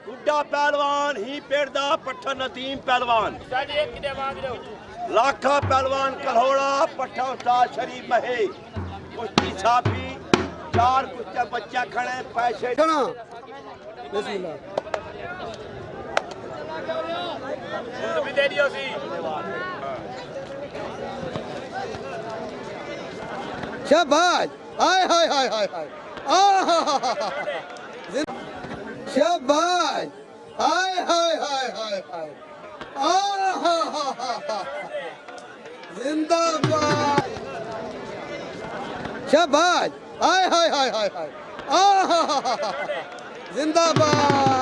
गुड्डा पहलवान ही पेड़दा पट्ठा नदीम पहलवान लाखा पहलवान कल्होड़ा पट्ठा उस्ताद शरीफ महे कुश्ती साफी 4 कुश्ती बच्चा खड़े पैसे शाबाश हाय हाय हाय हाय हाय शाबाश हाय हाय हाय हाय हाय जिंदाबाद शाबाश हाय हाय हाय हाय हाय जिंदाबाद